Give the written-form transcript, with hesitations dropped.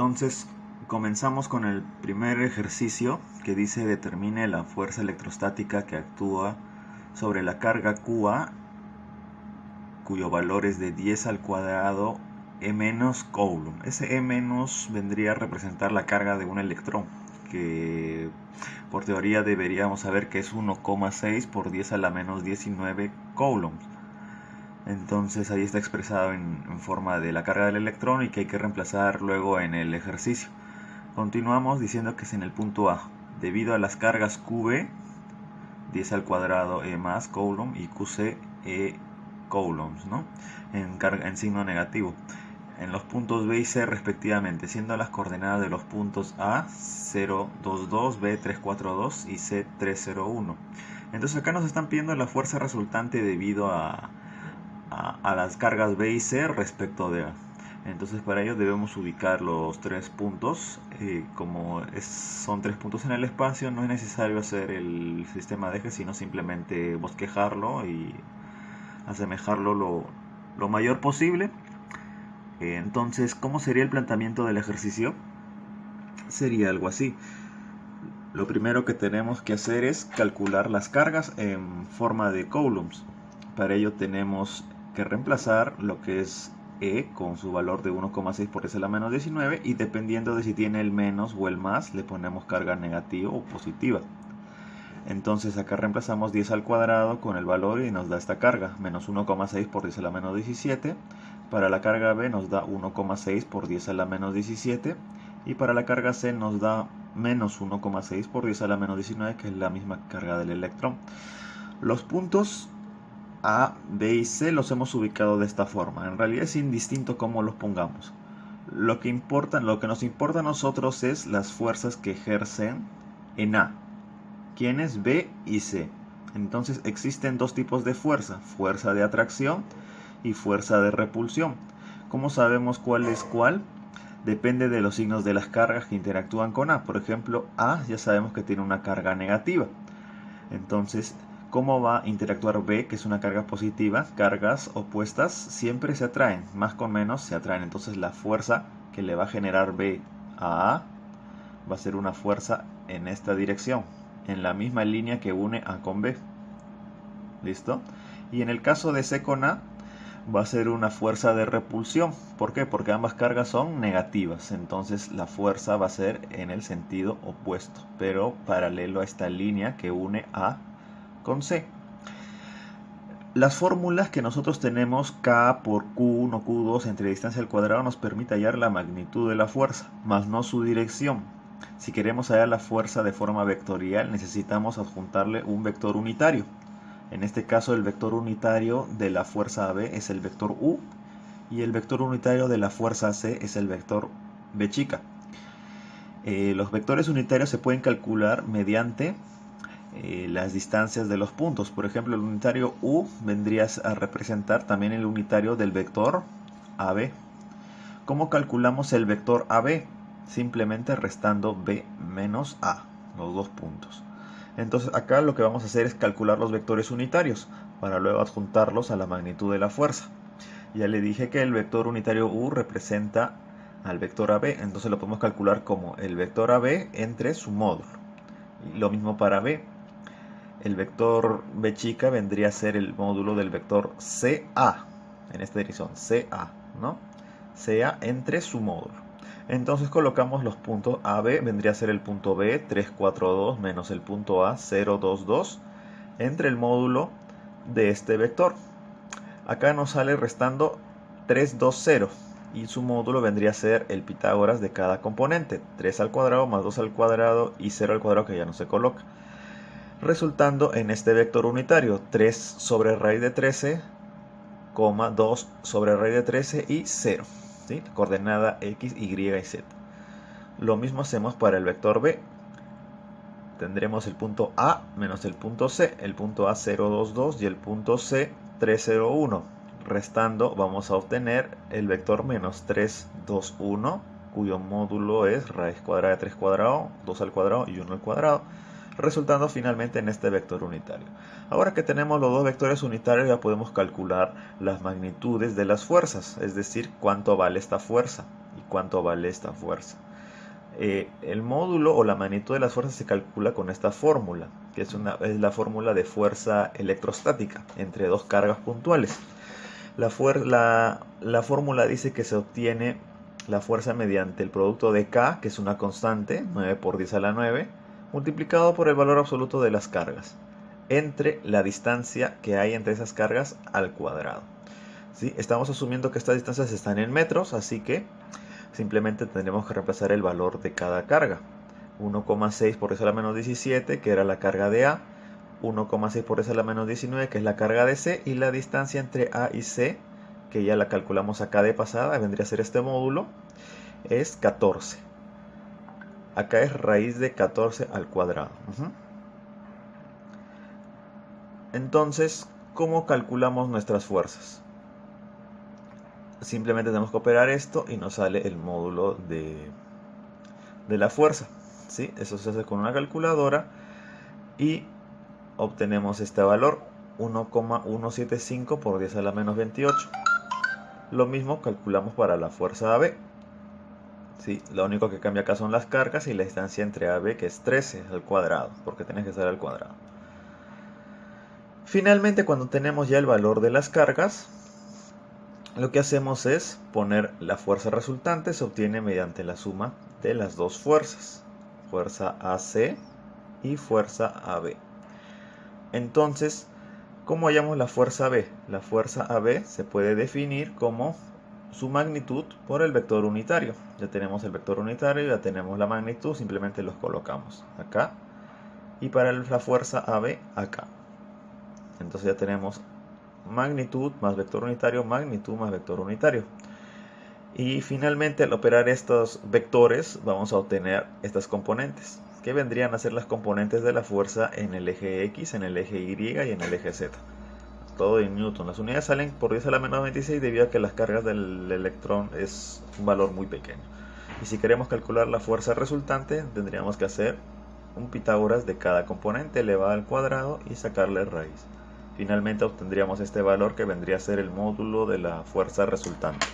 Entonces comenzamos con el primer ejercicio que dice determine la fuerza electrostática que actúa sobre la carga QA cuyo valor es de 10 al cuadrado E menos coulomb. Ese E menos vendría a representar la carga de un electrón, que por teoría deberíamos saber que es 1,6 por 10 a la menos 19 coulombs. Entonces ahí está expresado en forma de la carga del electrón y que hay que reemplazar luego en el ejercicio. Continuamos diciendo que es en el punto A. Debido a las cargas QB, 10 al cuadrado E más coulomb y QC E coulombs, ¿no? En signo negativo. En los puntos B y C respectivamente, siendo las coordenadas de los puntos A 022, B 342 y C 301. Entonces acá nos están pidiendo la fuerza resultante debido a las cargas B y C respecto de A. Entonces para ello debemos ubicar los tres puntos. Son tres puntos en el espacio, no es necesario hacer el sistema de ejes, sino simplemente bosquejarlo y asemejarlo lo mayor posible. Entonces, ¿cómo sería el planteamiento del ejercicio? Sería algo así. Lo primero que tenemos que hacer es calcular las cargas en forma de coulombs. Para ello tenemos que reemplazar lo que es E con su valor de 1,6 por 10 a la menos 19 y dependiendo de si tiene el menos o el más le ponemos carga negativa o positiva. Entonces acá reemplazamos 10 al cuadrado con el valor y nos da esta carga, menos 1,6 por 10 a la menos 17. Para la carga B nos da 1,6 por 10 a la menos 17. Y para la carga C nos da menos 1,6 por 10 a la menos 19, que es la misma carga del electrón. Los puntos A, B y C los hemos ubicado de esta forma. En realidad es indistinto cómo los pongamos. Lo que nos importa a nosotros es las fuerzas que ejercen en A. ¿Quiénes? B y C. Entonces existen dos tipos de fuerza. Fuerza de atracción y fuerza de repulsión. ¿Cómo sabemos cuál es cuál? Depende de los signos de las cargas que interactúan con A. Por ejemplo, A ya sabemos que tiene una carga negativa. Entonces, ¿cómo va a interactuar B, que es una carga positiva? Cargas opuestas siempre se atraen, más con menos se atraen. Entonces la fuerza que le va a generar B a A va a ser una fuerza en esta dirección, en la misma línea que une A con B. ¿Listo? Y en el caso de C con A, va a ser una fuerza de repulsión. ¿Por qué? Porque ambas cargas son negativas. Entonces la fuerza va a ser en el sentido opuesto, pero paralelo a esta línea que une A con C. Las fórmulas que nosotros tenemos, K por Q1, Q2 entre distancia al cuadrado, nos permite hallar la magnitud de la fuerza, más no su dirección. Si queremos hallar la fuerza de forma vectorial, necesitamos adjuntarle un vector unitario. En este caso el vector unitario de la fuerza AB es el vector U y el vector unitario de la fuerza C es el vector B chica. Los vectores unitarios se pueden calcular mediante las distancias de los puntos. Por ejemplo, el unitario U vendría a representar también el unitario del vector AB. ¿Cómo calculamos el vector AB? Simplemente restando B menos A, los dos puntos. Entonces acá lo que vamos a hacer es calcular los vectores unitarios para luego adjuntarlos a la magnitud de la fuerza. Ya le dije que el vector unitario U representa al vector AB, entonces lo podemos calcular como el vector AB entre su módulo. Y lo mismo para B. El vector B chica vendría a ser el módulo del vector CA, en esta dirección, CA, ¿no? CA entre su módulo. Entonces colocamos los puntos AB, vendría a ser el punto B 342 menos el punto A 022 entre el módulo de este vector. Acá nos sale restando 320 y su módulo vendría a ser el Pitágoras de cada componente, 3 al cuadrado más 2 al cuadrado y 0 al cuadrado, que ya no se coloca, resultando en este vector unitario 3 sobre raíz de 13, 2 sobre raíz de 13 y 0. ¿Sí? Coordenada X, Y y Z. Lo mismo hacemos para el vector B. Tendremos el punto A menos el punto C, el punto A 022 y el punto C 301. Restando vamos a obtener el vector menos 321, cuyo módulo es raíz cuadrada de 3 cuadrado, 2 al cuadrado y 1 al cuadrado, resultando finalmente en este vector unitario. Ahora que tenemos los dos vectores unitarios, ya podemos calcular las magnitudes de las fuerzas, es decir, cuánto vale esta fuerza y cuánto vale esta fuerza. El módulo o la magnitud de las fuerzas se calcula con esta fórmula, que es la fórmula de fuerza electrostática entre dos cargas puntuales. La fórmula dice que se obtiene la fuerza mediante el producto de K, que es una constante, 9 por 10 a la 9, multiplicado por el valor absoluto de las cargas, entre la distancia que hay entre esas cargas al cuadrado. ¿Sí? Estamos asumiendo que estas distancias están en metros, así que simplemente tendremos que reemplazar el valor de cada carga. 1,6 por 10 a la menos 17, que era la carga de A, 1,6 por 10 a la menos 19, que es la carga de C, y la distancia entre A y C, que ya la calculamos acá de pasada, vendría a ser este módulo, es 14. Acá es raíz de 14 al cuadrado. Entonces, ¿cómo calculamos nuestras fuerzas? Simplemente tenemos que operar esto y nos sale el módulo de la fuerza. ¿Sí? Eso se hace con una calculadora y obtenemos este valor, 1,175 por 10 a la menos 28. Lo mismo calculamos para la fuerza AB. ¿Sí? Lo único que cambia acá son las cargas y la distancia entre AB, que es 13 al cuadrado, porque tienes que ser al cuadrado. Finalmente, cuando tenemos ya el valor de las cargas, lo que hacemos es poner la fuerza resultante, se obtiene mediante la suma de las dos fuerzas, fuerza AC y fuerza AB. Entonces, ¿cómo hallamos la fuerza B? La fuerza AB se puede definir como su magnitud por el vector unitario. Ya tenemos el vector unitario, ya tenemos la magnitud, simplemente los colocamos acá. Y para la fuerza AB, acá. Entonces ya tenemos magnitud más vector unitario, magnitud más vector unitario. Y finalmente, al operar estos vectores, vamos a obtener estas componentes, que vendrían a ser las componentes de la fuerza en el eje X, en el eje Y y en el eje Z. Todo en Newton. Las unidades salen por 10 a la menos 26 debido a que las cargas del electrón es un valor muy pequeño. Y si queremos calcular la fuerza resultante, tendríamos que hacer un Pitágoras de cada componente elevado al cuadrado y sacarle raíz. Finalmente obtendríamos este valor que vendría a ser el módulo de la fuerza resultante.